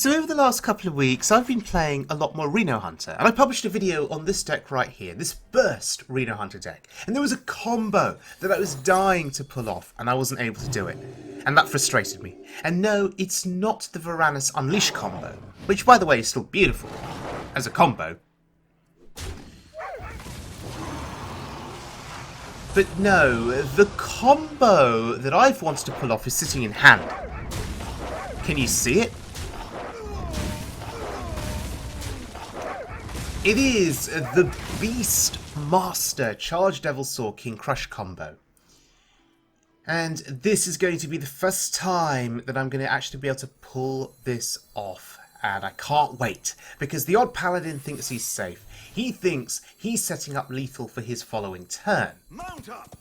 So over the last couple of weeks I've been playing a lot more Reno Hunter, and I published a video on this deck right here, this Burst Reno Hunter deck, and there was a combo that I was dying to pull off and I wasn't able to do it, and that frustrated me. And no, it's not the Varanus Unleash combo, which by the way is still beautiful as a combo. But no, the combo that I've wanted to pull off is sitting in hand. Can you see it? It is the Beast Master Charge Devil Saw King Crush combo. And this is going to be the first time that I'm going to actually be able to pull this off. And I can't wait, because the odd paladin thinks he's safe. He thinks he's setting up lethal for his following turn. Mount up.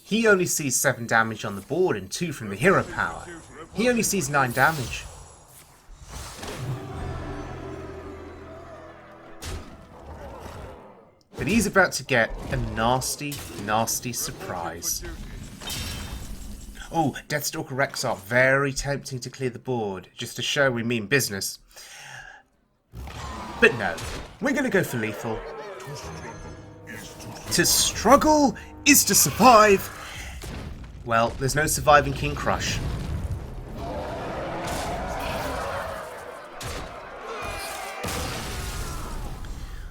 He only sees 7 damage on the board and 2 from the hero power. He only sees 9 damage. But he's about to get a nasty, nasty surprise. Oh, Deathstalker Rexark, very tempting to clear the board, just to show we mean business. But no, we're going to go for lethal. To struggle is to survive. Well, there's no surviving King Crush.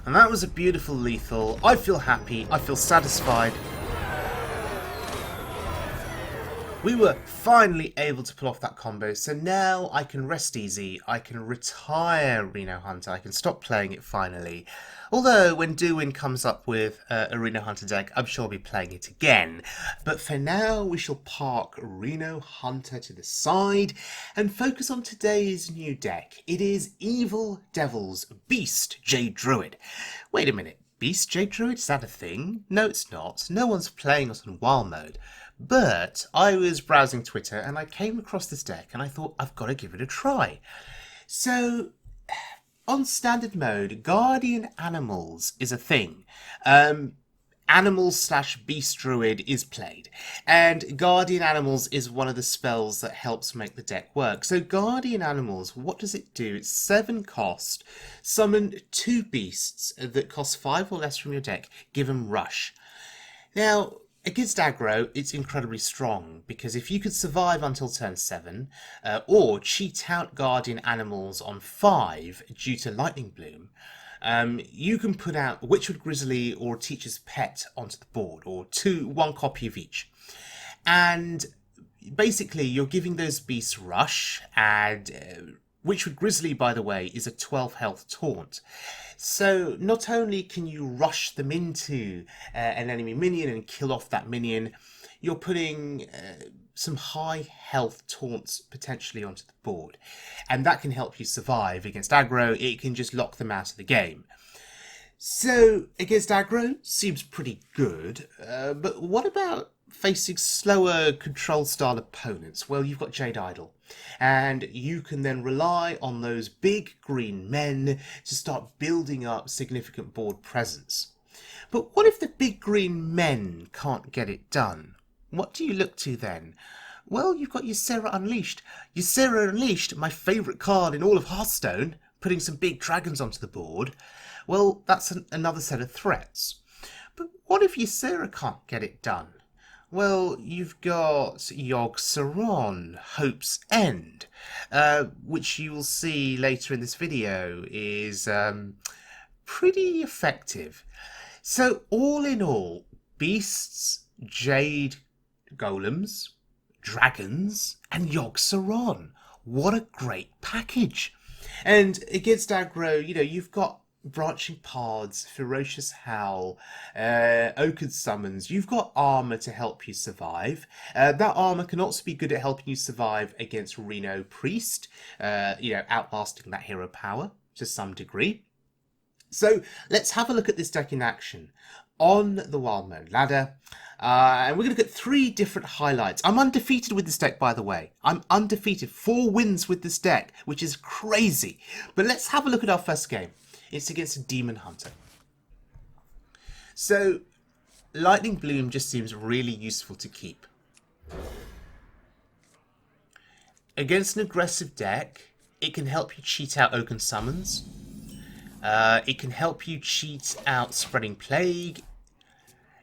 And that was a beautiful lethal. I feel happy, I feel satisfied. We were finally able to pull off that combo, so now I can rest easy, I can retire Reno Hunter, I can stop playing it finally. Although, when Duwin comes up with a Reno Hunter deck, I'm sure I'll be playing it again. But for now, we shall park Reno Hunter to the side and focus on today's new deck. It is Evildevil's Beast Jade Druid. Wait a minute, Beast Jade Druid? Is that a thing? No, it's not. No one's playing us on wild mode. But I was browsing Twitter and I came across this deck and I thought, I've got to give it a try. So, on standard mode, Guardian Animals is a thing. Animals / Beast Druid is played. And Guardian Animals is one of the spells that helps make the deck work. So Guardian Animals, what does it do? It's 7 cost. Summon 2 beasts that cost 5 or less from your deck. Give them Rush. Now, against aggro, it's incredibly strong, because if you could survive until turn 7, or cheat out Guardian Animals on 5 due to Lightning Bloom, you can put out Witchwood Grizzly or Teacher's Pet onto the board, or 1 copy of each. And basically, you're giving those beasts Rush, and Witchwood Grizzly, by the way, is a 12 health taunt. So not only can you rush them into an enemy minion and kill off that minion, you're putting some high health taunts potentially onto the board. And that can help you survive against aggro. It can just lock them out of the game. So against aggro, seems pretty good. But what about facing slower control style opponents? Well, you've got Jade Idol, and you can then rely on those big green men to start building up significant board presence. But what if the big green men can't get it done? What do you look to then? Well, you've got Ysera Unleashed. Ysera Unleashed, my favourite card in all of Hearthstone, putting some big dragons onto the board. Well, that's another set of threats. But what if Ysera can't get it done? Well, you've got Yogg-Saron, Hope's End, which you will see later in this video is pretty effective. So all in all, beasts, jade golems, dragons, and Yogg-Saron. What a great package. And against aggro, you've got Branching Paths, Ferocious Howl, Oaken Summons. You've got armor to help you survive. That armor can also be good at helping you survive against Reno Priest, outlasting that hero power to some degree. So let's have a look at this deck in action on the wild mode ladder. And we're going to look at 3 different highlights. I'm undefeated with this deck, by the way. I'm undefeated. 4 wins with this deck, which is crazy. But let's have a look at our first game. It's against a Demon Hunter. So, Lightning Bloom just seems really useful to keep. Against an aggressive deck, it can help you cheat out Oaken Summons. It can help you cheat out Spreading Plague.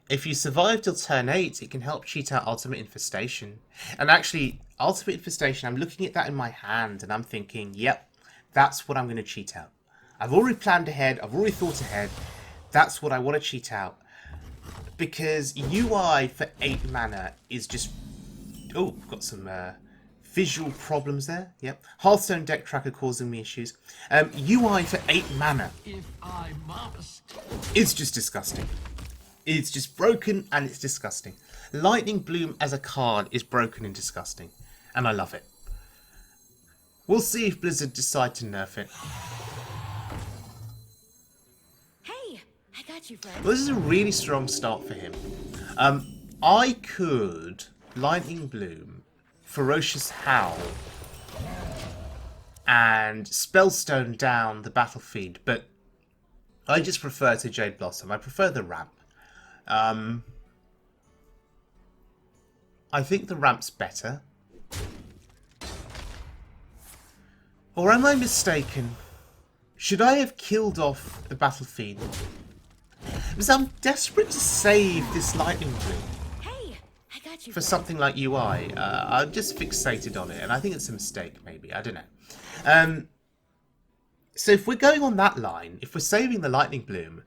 If you survive till turn 8, it can help cheat out Ultimate Infestation. And actually, Ultimate Infestation, I'm looking at that in my hand and I'm thinking, yep, that's what I'm going to cheat out. I've already planned ahead, I've already thought ahead. That's what I want to cheat out. Because UI for 8 mana is just... Oh, got some visual problems there. Yep. Hearthstone deck tracker causing me issues. UI for 8 mana is just disgusting. It's just broken and it's disgusting. Lightning Bloom as a card is broken and disgusting. And I love it. We'll see if Blizzard decide to nerf it. Hey, I got you, friend. Well, this is a really strong start for him. I could Lightning Bloom, Ferocious Howl, and Spellstone down the Battlefield, but I just prefer to Jade Blossom. I prefer the ramp. I think the ramp's better. Or am I mistaken? Should I have killed off the Battlefield? Because I'm desperate to save this Lightning Bloom. Hey, I got you, For friend. something like UI. I'm just fixated on it, and I think it's a mistake, maybe. I don't know. So if we're going on that line, if we're saving the Lightning Bloom,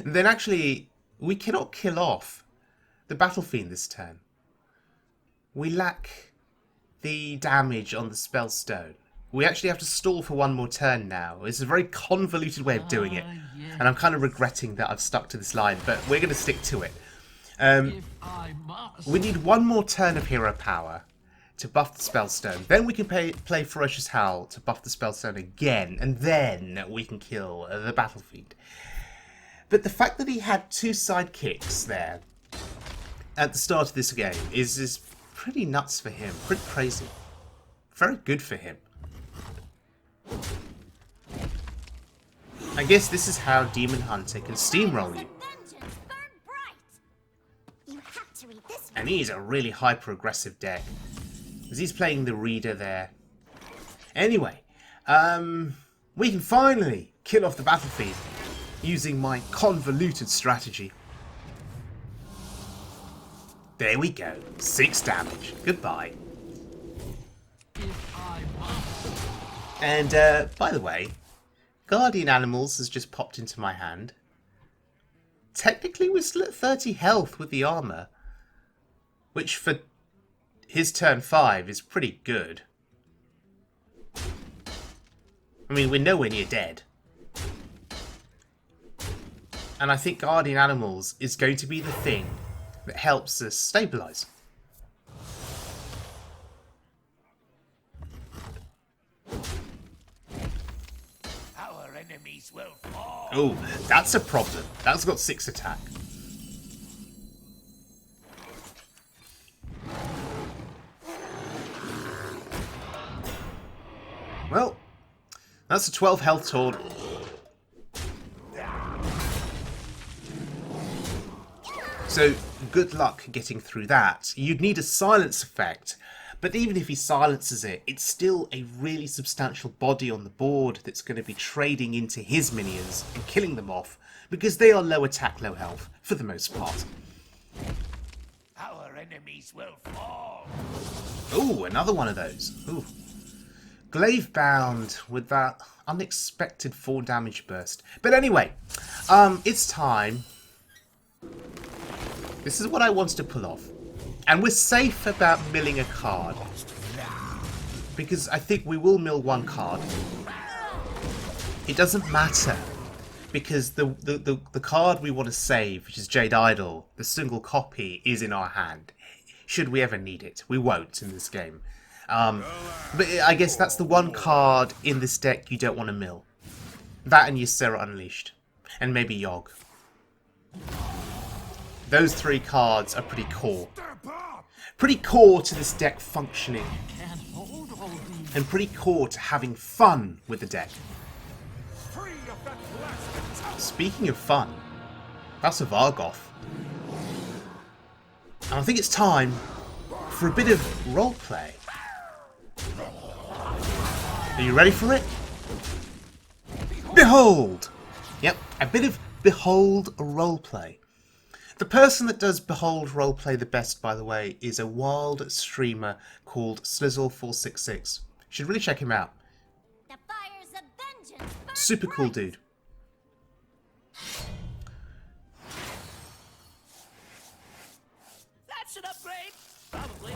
then actually we cannot kill off the Battlefiend this turn. We lack the damage on the Spellstone. We actually have to stall for one more turn now. It's a very convoluted way of doing it. And I'm kind of regretting that I've stuck to this line, but we're going to stick to it. We need one more turn of hero power to buff the Spellstone. Then we can play Ferocious Howl to buff the Spellstone again. And then we can kill the Battlefield. But the fact that he had 2 sidekicks there at the start of this game is pretty nuts for him. Pretty crazy. Very good for him. I guess this is how Demon Hunter can steamroll you. And he's a really hyper-aggressive deck. Because he's playing the Reader there. Anyway, we can finally kill off the Battlefield using my convoluted strategy. There we go. 6 damage. Goodbye. And, by the way, Guardian Animals has just popped into my hand. Technically, we're still at 30 health with the armor, which for his turn 5 is pretty good. I mean, we're nowhere near dead. And I think Guardian Animals is going to be the thing that helps us stabilize. Oh, that's a problem. That's got 6 attack. Well, that's a 12 health total. So, good luck getting through that. You'd need a silence effect. But even if he silences it, it's still a really substantial body on the board that's going to be trading into his minions and killing them off, because they are low attack, low health, for the most part. Our enemies will fall. Ooh, another one of those. Ooh. Glaive Bound with that unexpected 4 damage burst. But anyway, it's time. This is what I wanted to pull off. And we're safe about milling a card. Because I think we will mill 1 card. It doesn't matter. Because the card we want to save, which is Jade Idol, the single copy, is in our hand. Should we ever need it. We won't in this game. But I guess that's the 1 card in this deck you don't want to mill. That and Ysera Unleashed. And maybe Yogg. Those 3 cards are pretty core. Pretty core to this deck functioning. And pretty core to having fun with the deck. Speaking of fun, that's a Vargoth. And I think it's time for a bit of roleplay. Are you ready for it? Behold! Yep, a bit of Behold roleplay. The person that does Behold roleplay the best, by the way, is a wild streamer called Slizzle466. You should really check him out. The fires of vengeance burn Super cool bright. dude. That's an upgrade. Probably.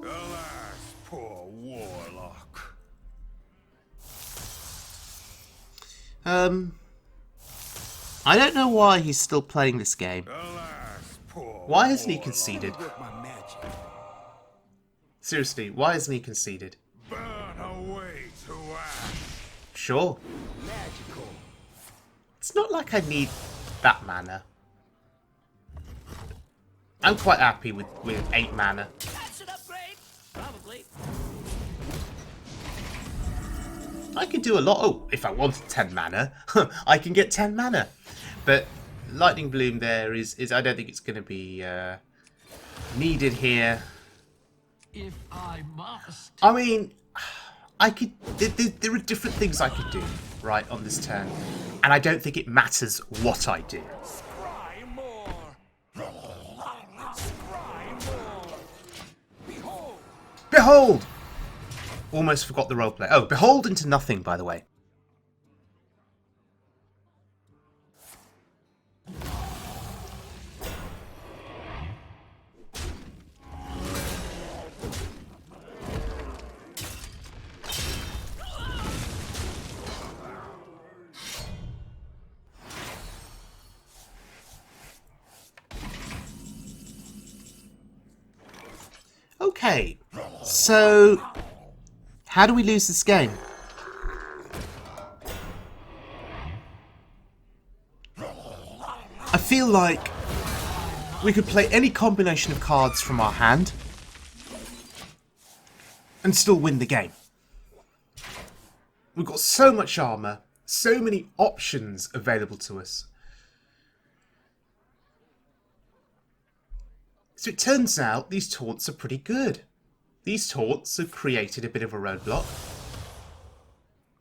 Alas, poor warlock. I don't know why he's still playing this game. Alas, poor Why hasn't he warlock. conceded? Work my magic. Seriously, why hasn't he conceded? Burn away to ash. Sure. Magical. It's not like I need that mana. I'm quite happy with 8 mana. That's an upgrade. Probably. I could do a lot. Oh, if I wanted 10 mana, I can get 10 mana. But Lightning Bloom there is I don't think it's going to be needed here. If I must. I mean, I could. There are different things I could do right on this turn, and I don't think it matters what I do. Scry more. Scry more. Behold. Behold! Almost forgot the roleplay. Oh, behold into nothing, by the way. Okay, so how do we lose this game? I feel like we could play any combination of cards from our hand and still win the game. We've got so much armor, so many options available to us. So it turns out these taunts are pretty good. These taunts have created a bit of a roadblock.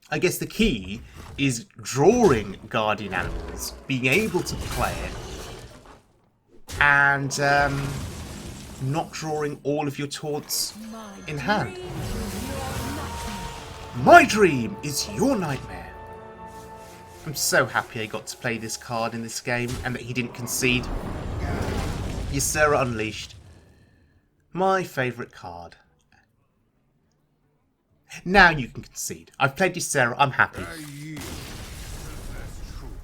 I guess the key is drawing guardian animals, being able to play it, and not drawing all of your taunts in hand. My dream is your nightmare. I'm so happy I got to play this card in this game and that he didn't concede. Ysera Unleashed. My favourite card. Now you can concede. I've played Ysera, I'm happy.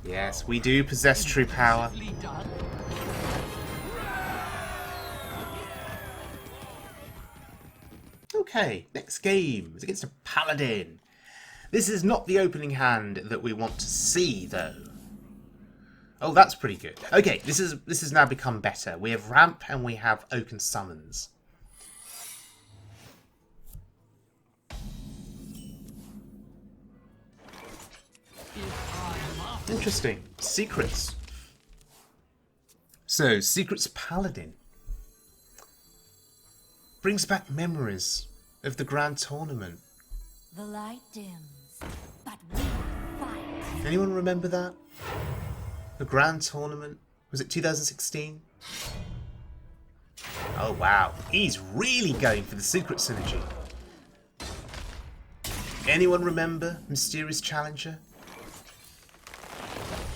Yes, we do possess true power. Okay, next game is against a Paladin. This is not the opening hand that we want to see, though. Oh, that's pretty good. Okay, this has now become better. We have Ramp and we have Oaken Summons. Interesting. Secrets. So, Secrets Paladin. Brings back memories of the Grand Tournament. The light dims, but we fight. Anyone remember that? The Grand Tournament? Was it 2016? Oh wow, he's really going for the secret synergy. Anyone remember Mysterious Challenger?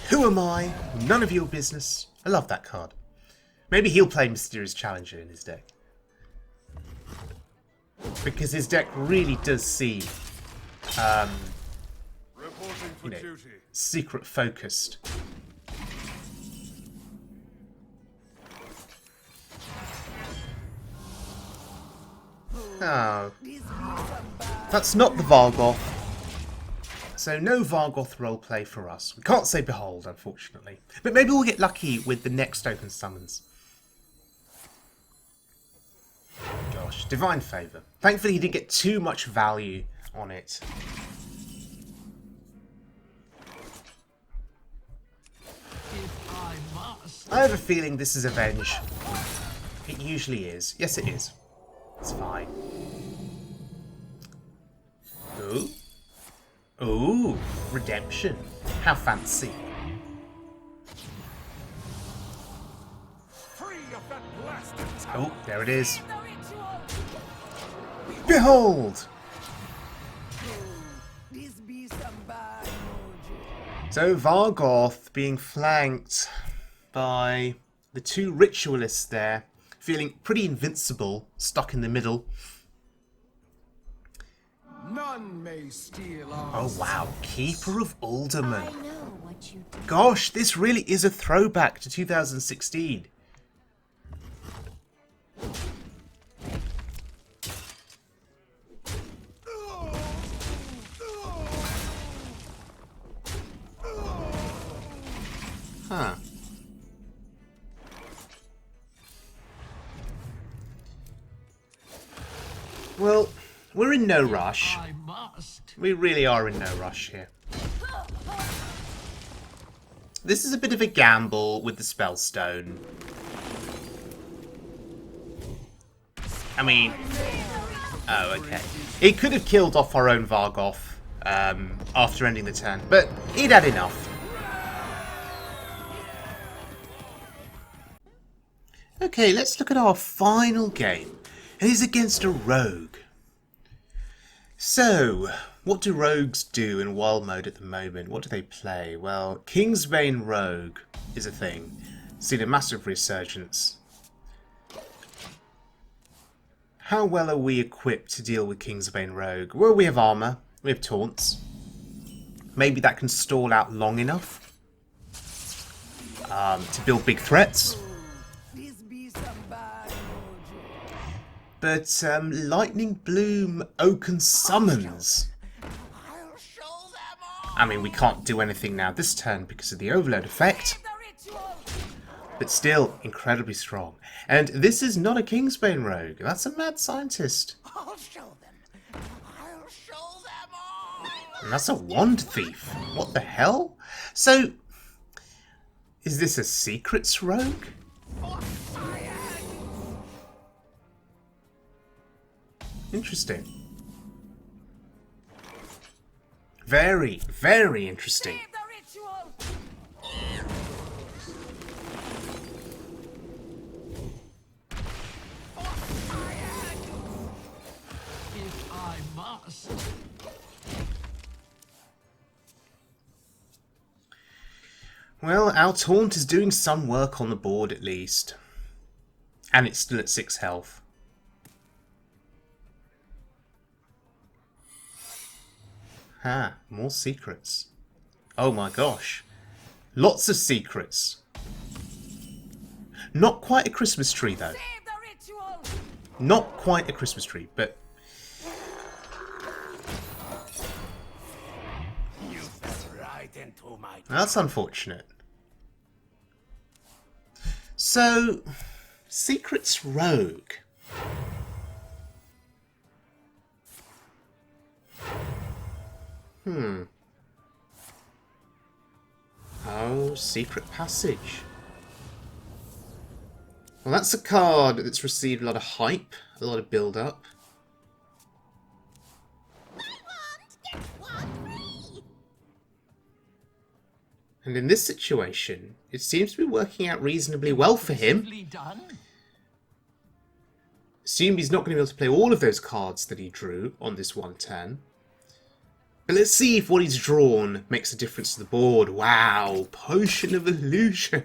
Who am I? None of your business. I love that card. Maybe he'll play Mysterious Challenger in his deck. Because his deck really does seem, you know, secret focused. Oh. That's not the Vargoth. So no Vargoth roleplay for us. We can't say Behold, unfortunately. But maybe we'll get lucky with the next Open Summons. Gosh, Divine Favour. Thankfully he didn't get too much value on it. I have a feeling this is Avenge. It usually is. Yes, it is. It's fine. Ooh, redemption. How fancy. Free of that blasted tower. Oh, there it is. Behold! This be some bad mojo. So Vargoth being flanked by the two ritualists there, feeling pretty invincible, stuck in the middle. None may steal our Oh wow, Keeper of Alderman. I know what you do. Gosh, this really is a throwback to 2016. Huh. Well, we're in no rush. I must. We really are in no rush here. This is a bit of a gamble with the Spellstone. I mean... Oh, okay. It could have killed off our own Vargoth after ending the turn, but he'd had enough. Okay, let's look at our final game. It is against a rogue. So, what do rogues do in wild mode at the moment? What do they play? Well, Kingsbane Rogue is a thing. Seen a massive resurgence. How well are we equipped to deal with Kingsbane Rogue? Well, we have armor. We have taunts. Maybe that can stall out long enough to build big threats. This be some bad mojo. But Lightning Bloom Oaken Summons. I'll show them all. I mean, we can't do anything now this turn because of the overload effect. The ritual. But still, incredibly strong. And this is not a Kingsbane Rogue. That's a mad scientist. I'll show them. I'll show them all. And that's a Wand Thief. What the hell? So, is this a Secrets Rogue? Interesting. Very, very interesting. The ritual. If I must. Well, our taunt is doing some work on the board at least. And it's still at 6 health. Ah, more secrets. Oh my gosh. Lots of secrets. Not quite a Christmas tree though. Save the ritual. Not quite a Christmas tree, but You fell right into my that's unfortunate. So, Secrets Rogue. Oh, Secret Passage. Well, that's a card that's received a lot of hype, a lot of build-up. And in this situation, it seems to be working out reasonably well for him. Simply done. Assume he's not going to be able to play all of those cards that he drew on this one turn. But let's see if what he's drawn makes a difference to the board. Wow, Potion of Illusion.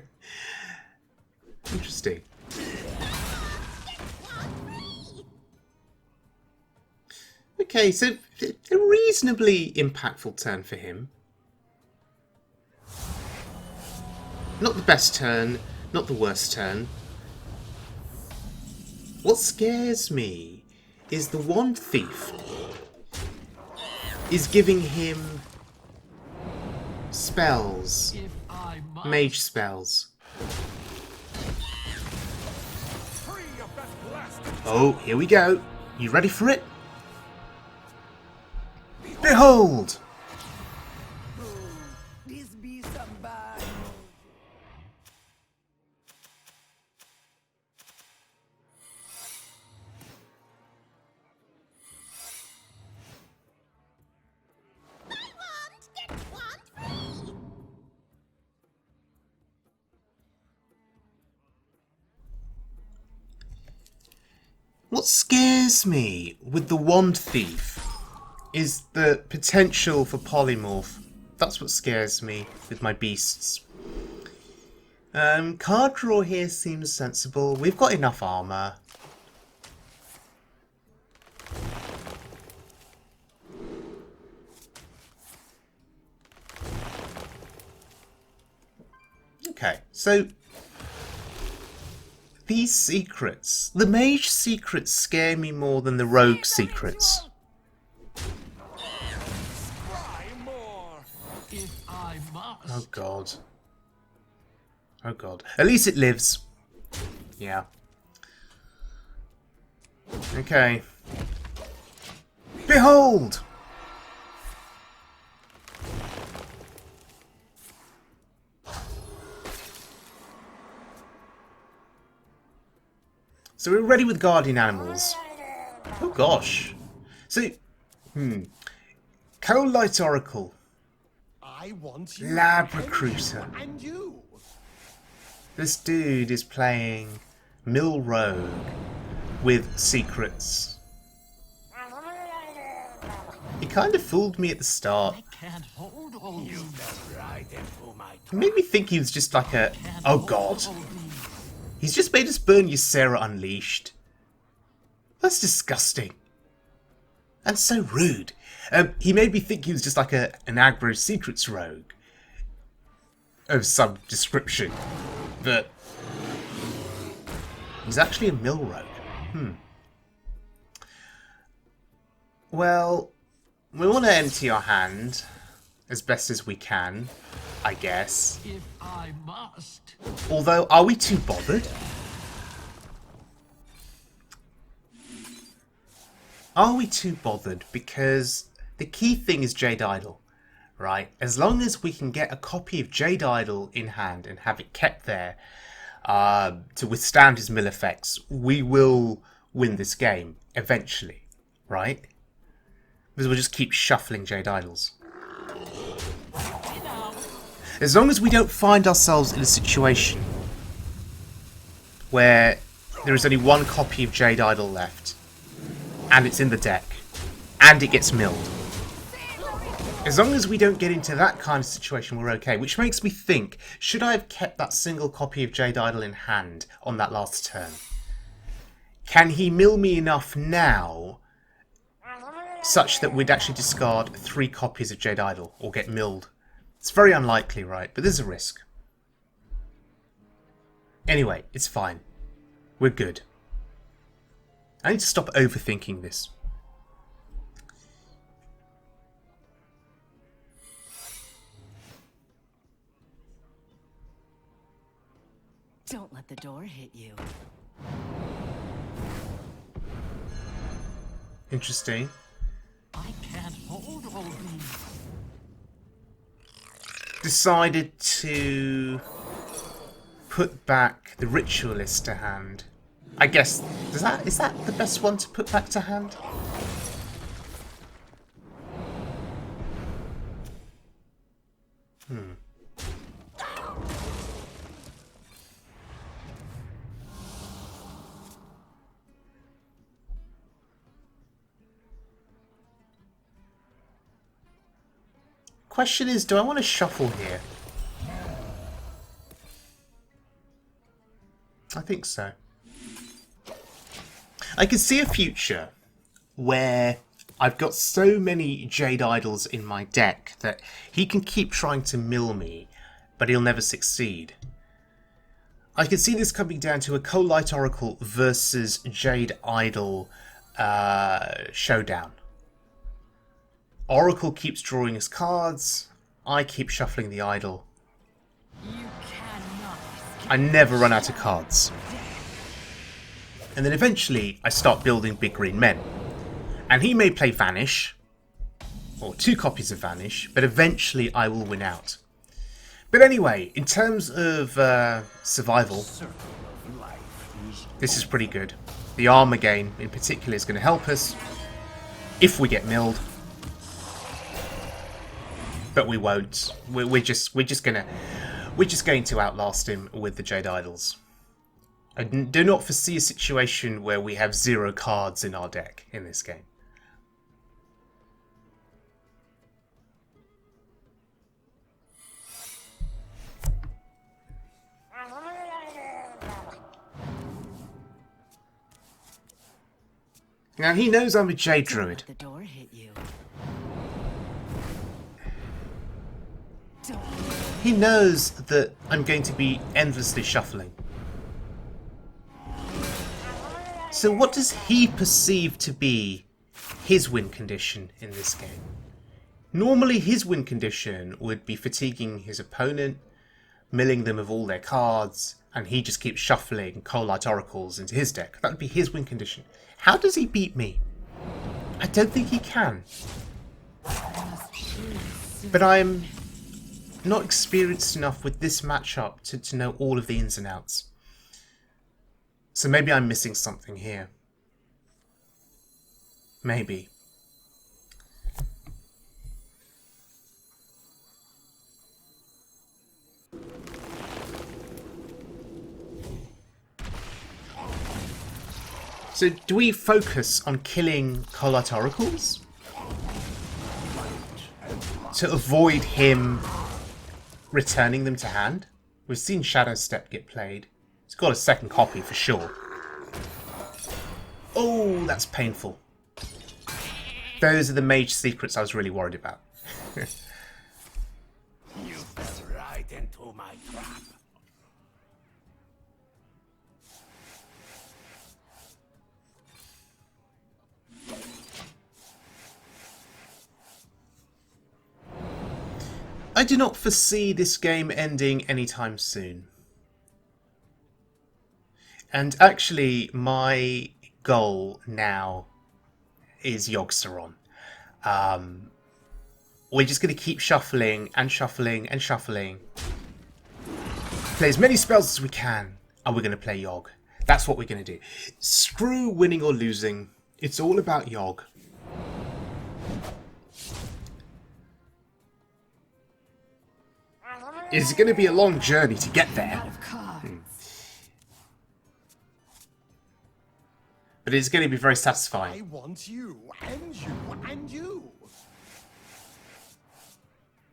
Interesting. Okay, so a reasonably impactful turn for him. Not the best turn, not the worst turn. What scares me is the Wand Thief is giving him spells, If I must. mage spells. free of that blasted Oh, here we go. You ready for it? Behold! This be some bad mojo. What scares me with the Wand Thief is the potential for polymorph. That's what scares me with my beasts. Card draw here seems sensible. We've got enough armor. Okay, so these secrets, the mage secrets scare me more than the rogue secrets. Cry more. If I must. Oh god. Oh god. At least it lives. Yeah. Okay. Behold! So we're ready with guardian animals. Oh gosh. So, Cold Oracle. I want you. Lab Recruiter. And you. This dude is playing Mill Rogue with secrets. He kind of fooled me at the start. Can't hold all You these. fell right into my It made me think he was just like a... Can't Oh hold god. all these. He's just made us burn Ysera Unleashed. That's disgusting. And so rude. He made me think he was just like an aggro secrets rogue. Of some description. But... he's actually a mill rogue. Well, we want to empty our hand as best as we can, I guess. If I must. Although, are we too bothered? Are we too bothered? Because the key thing is Jade Idol, right? As long as we can get a copy of Jade Idol in hand and have it kept there to withstand his mill effects, we will win this game eventually, right? Because we'll just keep shuffling Jade Idols. As long as we don't find ourselves in a situation where there is only one copy of Jade Idol left, and it's in the deck, and it gets milled. As long as we don't get into that kind of situation, we're okay. Which makes me think, should I have kept that single copy of Jade Idol in hand on that last turn? Can he mill me enough now such that we'd actually discard 3 copies of Jade Idol or get milled? It's very unlikely, right? But there's a risk. Anyway, it's fine. We're good. I need to stop overthinking this. Don't let the door hit you. Interesting. I can't hold all these. Decided to put back the Ritualist to hand. I guess, is that the best one to put back to hand? Question is, do I want to shuffle here? I think so. I can see a future where I've got so many Jade Idols in my deck that he can keep trying to mill me, but he'll never succeed. I can see this coming down to a Cold Oracle versus Jade Idol showdown. Oracle keeps drawing his cards, I keep shuffling the Idol. You cannot escape. I never run out of cards. And then eventually I start building big green men. And he may play Vanish, or 2 copies of Vanish, but eventually I will win out. But anyway, in terms of survival, this is pretty good. The armor gain in particular is going to help us if we get milled. But we won't. We're just going to outlast him with the Jade Idols. I do not foresee a situation where we have 0 cards in our deck in this game. Now he knows I'm a Jade Druid. The door hit you. He knows that I'm going to be endlessly shuffling. So what does he perceive to be his win condition in this game? Normally his win condition would be fatiguing his opponent, milling them of all their cards, and he just keeps shuffling Coalite Oracles into his deck. That would be his win condition. How does he beat me? I don't think he can. But I'm not experienced enough with this matchup to know all of the ins and outs. So maybe I'm missing something here. Maybe. So do we focus on killing Coalite Oracles to avoid him returning them to hand? We've seen Shadow Step get played. It's got a second copy for sure. Oh, that's painful. Those are the mage secrets I was really worried about. You fell right into my trap. I do not foresee this game ending anytime soon. And actually, my goal now is Yogg-Saron. We're just going to keep shuffling and shuffling and shuffling. Play as many spells as we can, and we're going to play Yogg. That's what we're going to do. Screw winning or losing. It's all about Yogg. It's going to be a long journey to get there. But it's going to be very I satisfying. want you, and you, and you.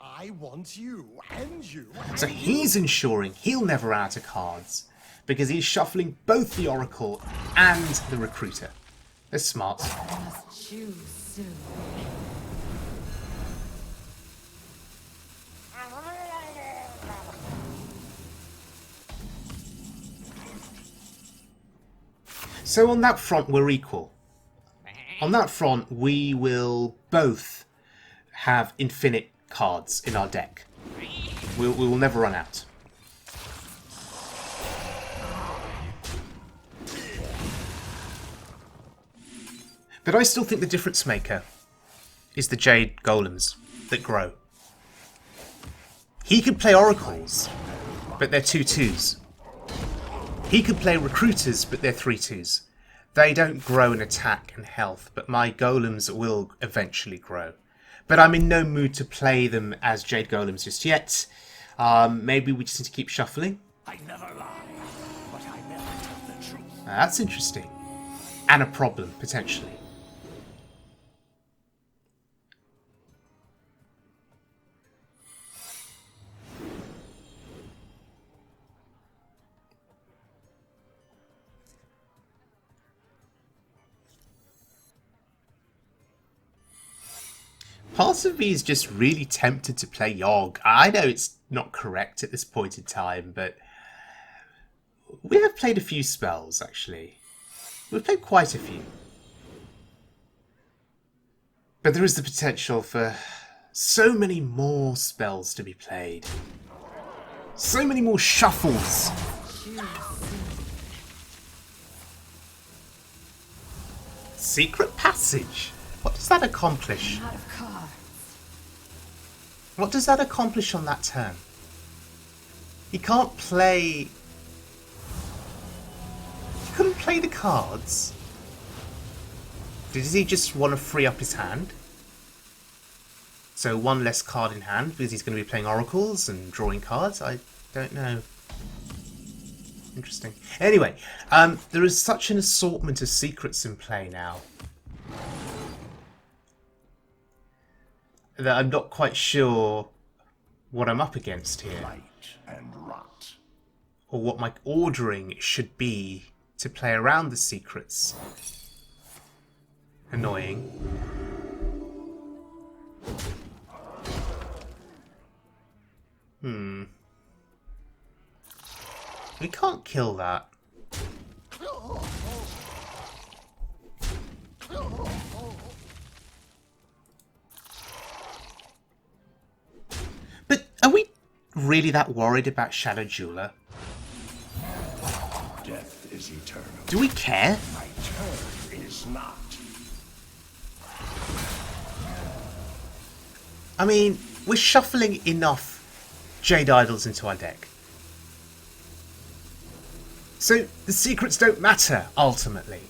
I want you, and you, and So he's ensuring he'll never run out of cards, because he's shuffling both the Oracle and the Recruiter. They're smart. Must choose soon. So on that front, we're equal. On that front, we will both have infinite cards in our deck. We will never run out. But I still think the difference maker is the Jade Golems that grow. He could play Oracles, but they're 2/2s. He could play Recruiters, but they're 3/2s. They don't grow in attack and health, but my Golems will eventually grow. But I'm in no mood to play them as Jade Golems just yet. Maybe we just need to keep shuffling. I never lie, but I never tell the truth. That's interesting. And a problem, potentially. Part of me is just really tempted to play Yogg. I know it's not correct at this point in time, but we have played a few spells, actually. We've played quite a few. But there is the potential for so many more spells to be played. So many more shuffles. Secret Passage. What does that accomplish? Out of cards. What does that accomplish on that turn? He can't play... He couldn't play the cards. Does he just want to free up his hand? So one less card in hand because he's going to be playing Oracles and drawing cards? I don't know. Interesting. Anyway, there is such an assortment of secrets in play now that I'm not quite sure what I'm up against here. Light and rot. Or what my ordering should be to play around the secrets. Annoying. We can't kill that. But are we really that worried about Shadow Jeweler? Death is eternal. Do we care? My turn is not. I mean, we're shuffling enough Jade Idols into our deck. So the secrets don't matter, ultimately.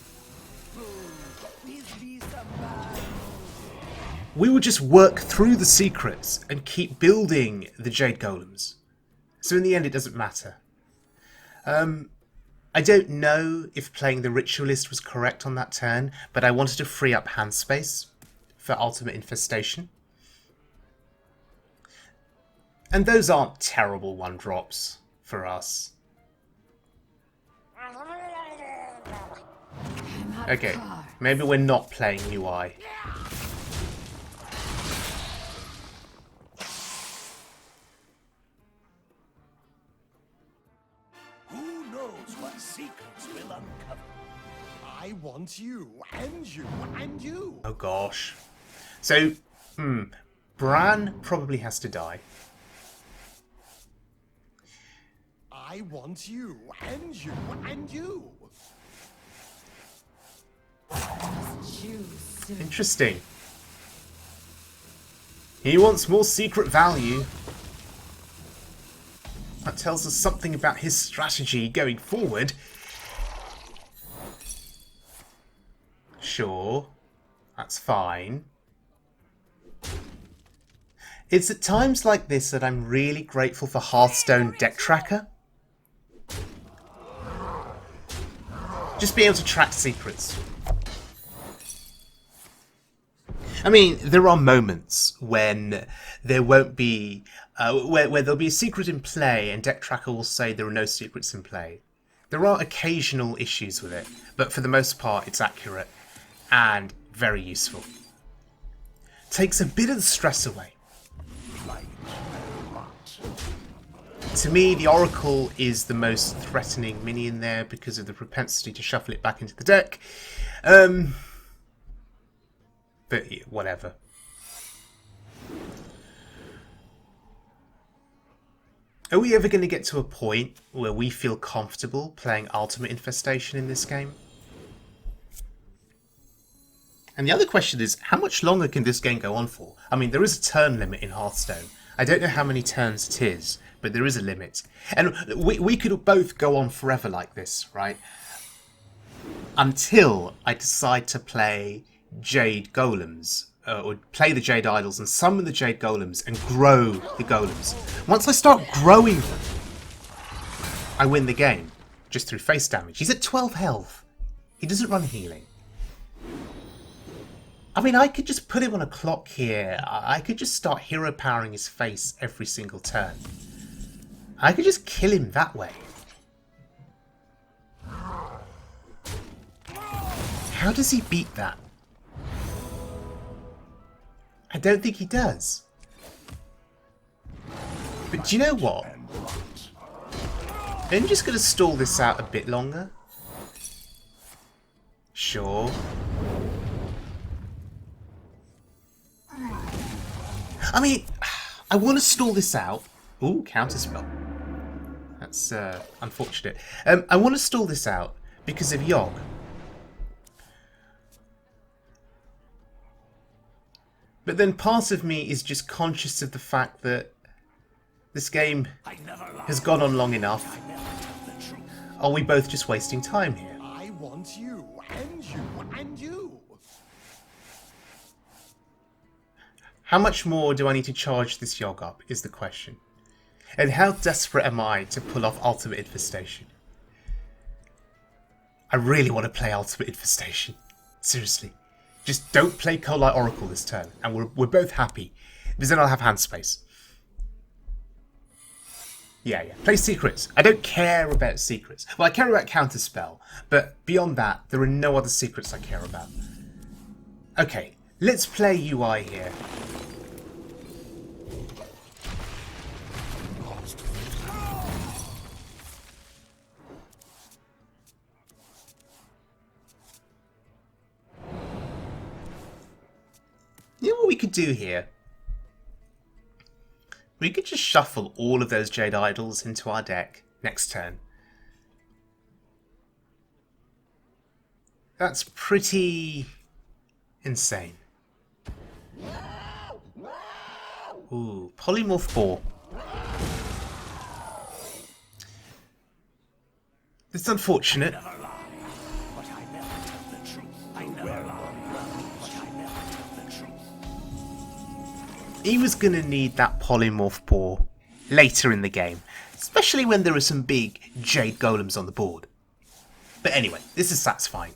We will just work through the secrets and keep building the Jade Golems. So in the end, it doesn't matter. I don't know if playing the Ritualist was correct on that turn, but I wanted to free up hand space for Ultimate Infestation. And those aren't terrible 1-drops for us. Okay, maybe we're not playing UI. Who knows what secrets will uncover? I want you, and you, and you. Oh gosh. So, Bran probably has to die. I want you, and you, and you. Interesting. He wants more secret value. That tells us something about his strategy going forward. Sure. That's fine. It's at times like this that I'm really grateful for Hearthstone Deck Tracker. Just being able to track secrets. I mean, there are moments when there won't be, where there'll be a secret in play and Deck Tracker will say there are no secrets in play. There are occasional issues with it, but for the most part it's accurate and very useful. Takes a bit of the stress away. Light and rot. To me, the Oracle is the most threatening minion there because of the propensity to shuffle it back into the deck. But yeah, whatever. Are we ever going to get to a point where we feel comfortable playing Ultimate Infestation in this game? And the other question is, how much longer can this game go on for? I mean, there is a turn limit in Hearthstone. I don't know how many turns it is, but there is a limit. And we could both go on forever like this, right? Until I decide to play Jade Golems, or play the Jade Idols and summon the Jade Golems and grow the Golems. Once I start growing them, I win the game, just through face damage. He's at 12 health. He doesn't run healing. I mean, I could just put him on a clock here. I could just start hero powering his face every single turn. I could just kill him that way. How does he beat that? I don't think he does. But do you know what? I'm just going to stall this out a bit longer. Sure. I mean, I want to stall this out. Ooh, counterspell. That's unfortunate. I want to stall this out because of Yogg. But then part of me is just conscious of the fact that this game has gone on long enough. Are we both just wasting time here? I want you, and you, and you. How much more do I need to charge this Yogg up, is the question. And how desperate am I to pull off Ultimate Infestation? I really want to play Ultimate Infestation. Seriously. Just don't play Coldlight Oracle this turn, and we're both happy. Because then I'll have hand space. Yeah. Play Secrets. I don't care about Secrets. Well, I care about Counterspell, but beyond that, there are no other Secrets I care about. Okay, let's play UI here. You know what we could do here? We could just shuffle all of those Jade Idols into our deck next turn. That's pretty insane. Ooh, Polymorph Boar. It's unfortunate. He was going to need that Polymorph Boar later in the game, especially when there are some big Jade Golems on the board. But anyway, this is satisfying.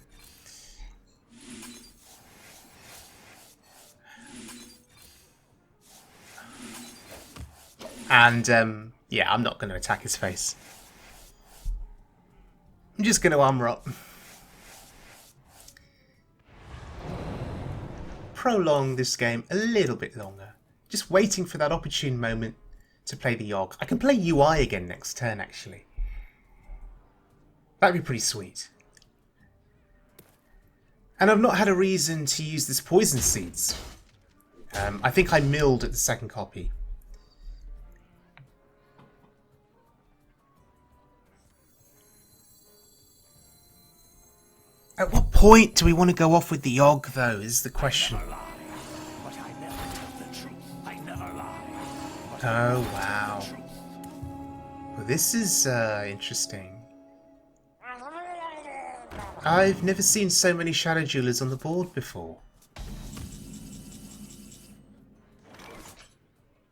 And, yeah, I'm not going to attack his face. I'm just going to armor up. Prolong this game a little bit longer. Just waiting for that opportune moment to play the Yogg. I can play UI again next turn, actually. That'd be pretty sweet. And I've not had a reason to use this Poison Seeds. I think I milled at the second copy. At what point do we want to go off with the Yogg, though, is the question. Oh, wow. Well, this is interesting. I've never seen so many Shadow Jewelers on the board before.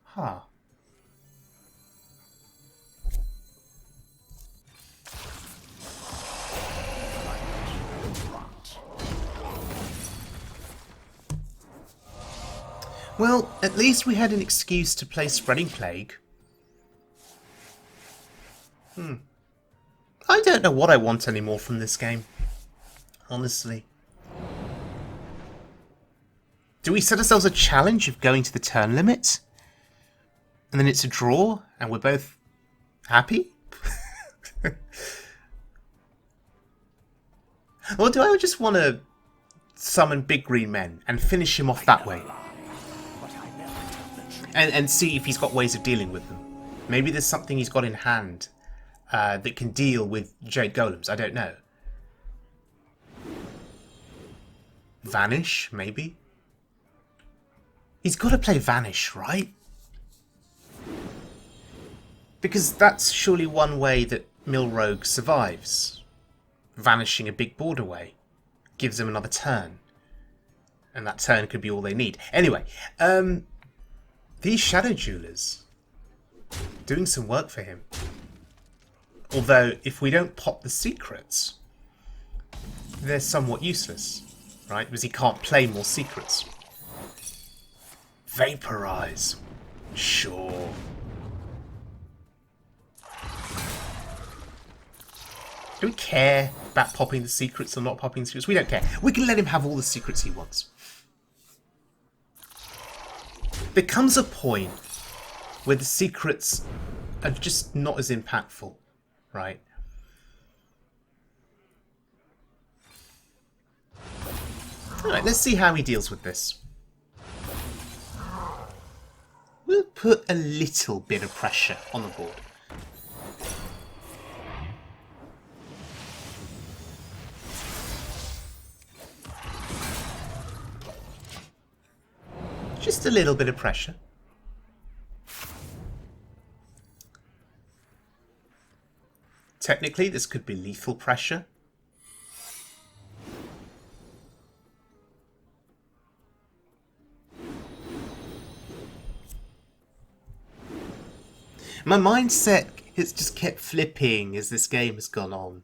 Huh. Well, at least we had an excuse to play Spreading Plague. I don't know what I want anymore from this game. Honestly. Do we set ourselves a challenge of going to the turn limit? And then it's a draw, and we're both happy? Or do I just want to summon big green men and finish him off that way? And see if he's got ways of dealing with them. Maybe there's something he's got in hand that can deal with Jade Golems. I don't know. Vanish, maybe? He's got to play Vanish, right? Because that's surely one way that Milrogue survives. Vanishing a big board away. Gives them another turn. And that turn could be all they need. Anyway, these Shadow Jewelers, doing some work for him. Although, if we don't pop the secrets, they're somewhat useless, right? Because he can't play more secrets. Vaporize. Sure. Do we care about popping the secrets or not popping the secrets? We don't care. We can let him have all the secrets he wants. There comes a point where the secrets are just not as impactful, right? Alright, let's see how he deals with this. We'll put a little bit of pressure on the board. Just a little bit of pressure. Technically, this could be lethal pressure. My mindset has just kept flipping as this game has gone on.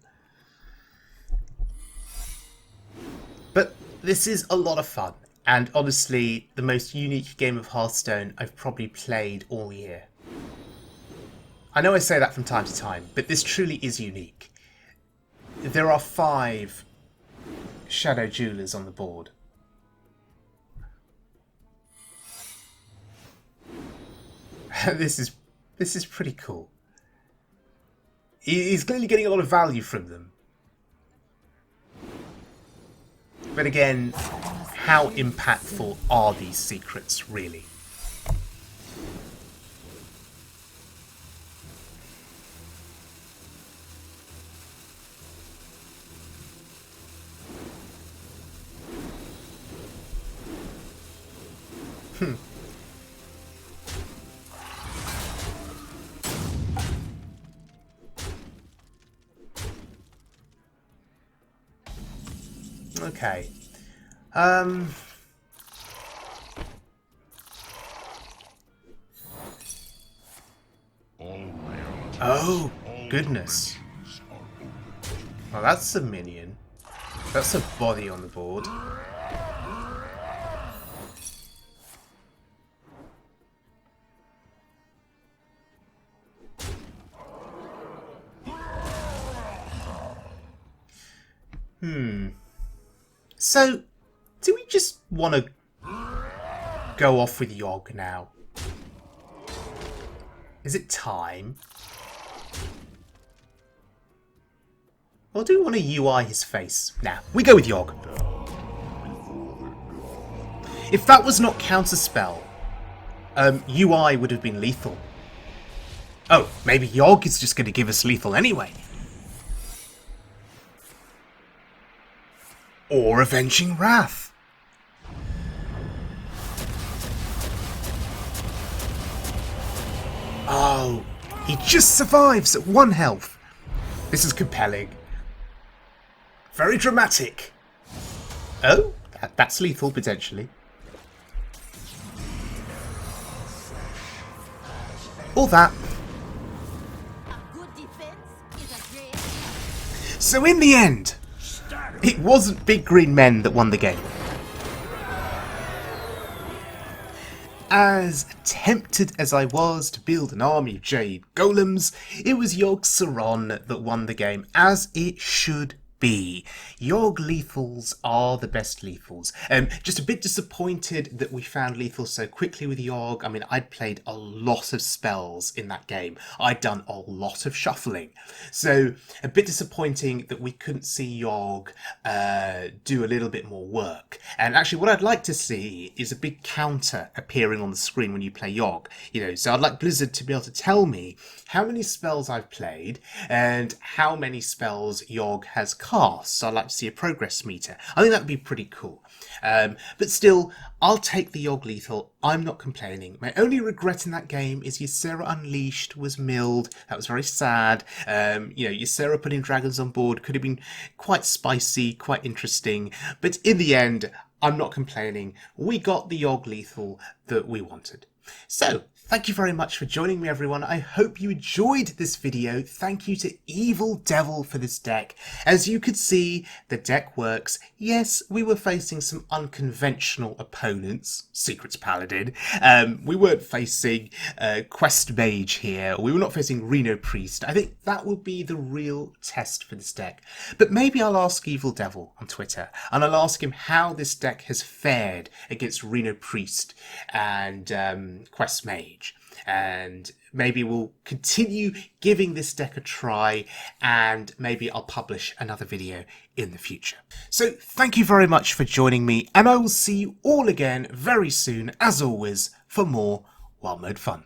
This is a lot of fun, and honestly, the most unique game of Hearthstone I've probably played all year. I know I say that from time to time, but this truly is unique. There are 5 Shadow Jewelers on the board. This is pretty cool. He's clearly getting a lot of value from them. But again, how impactful are these secrets, really? Okay. Oh, goodness. Well, that's a minion. That's a body on the board. So, do we just want to go off with Yogg now? Is it time? Or do we want to UI his face? Nah, we go with Yogg. If that was not counterspell, UI would have been lethal. Oh, maybe Yogg is just going to give us lethal anyway. Or Avenging Wrath. Oh, he just survives at 1 health. This is compelling. Very dramatic. Oh, that's lethal potentially. Or that. A good defense is a great. So in the end, it wasn't big green men that won the game. As tempted as I was to build an army of Jade Golems, it was Yogg-Saron that won the game, as it should be. Yogg lethals are the best lethals. Just a bit disappointed that we found lethals so quickly with Yogg. I mean, I'd played a lot of spells in that game. I'd done a lot of shuffling. So a bit disappointing that we couldn't see Yogg do a little bit more work. And actually what I'd like to see is a big counter appearing on the screen when you play Yogg. You know, so I'd like Blizzard to be able to tell me how many spells I've played and how many spells Yogg has cast. So I'd like to see a progress meter. I think that would be pretty cool. But still, I'll take the Yogg lethal. I'm not complaining. My only regret in that game is Ysera Unleashed was milled. That was very sad. You know, Ysera putting dragons on board could have been quite spicy, quite interesting. But in the end, I'm not complaining. We got the Yogg lethal that we wanted. So, thank you very much for joining me, everyone. I hope you enjoyed this video. Thank you to Evildevil for this deck. As you could see, the deck works. Yes, we were facing some unconventional opponents, Secrets Paladin. We weren't facing Quest Mage here. We were not facing Reno Priest. I think that will be the real test for this deck. But maybe I'll ask Evildevil on Twitter, and I'll ask him how this deck has fared against Reno Priest and Quest Mage. And maybe we'll continue giving this deck a try, and maybe I'll publish another video in the future. So thank you very much for joining me, and I will see you all again very soon, as always, for more Wild Mode fun.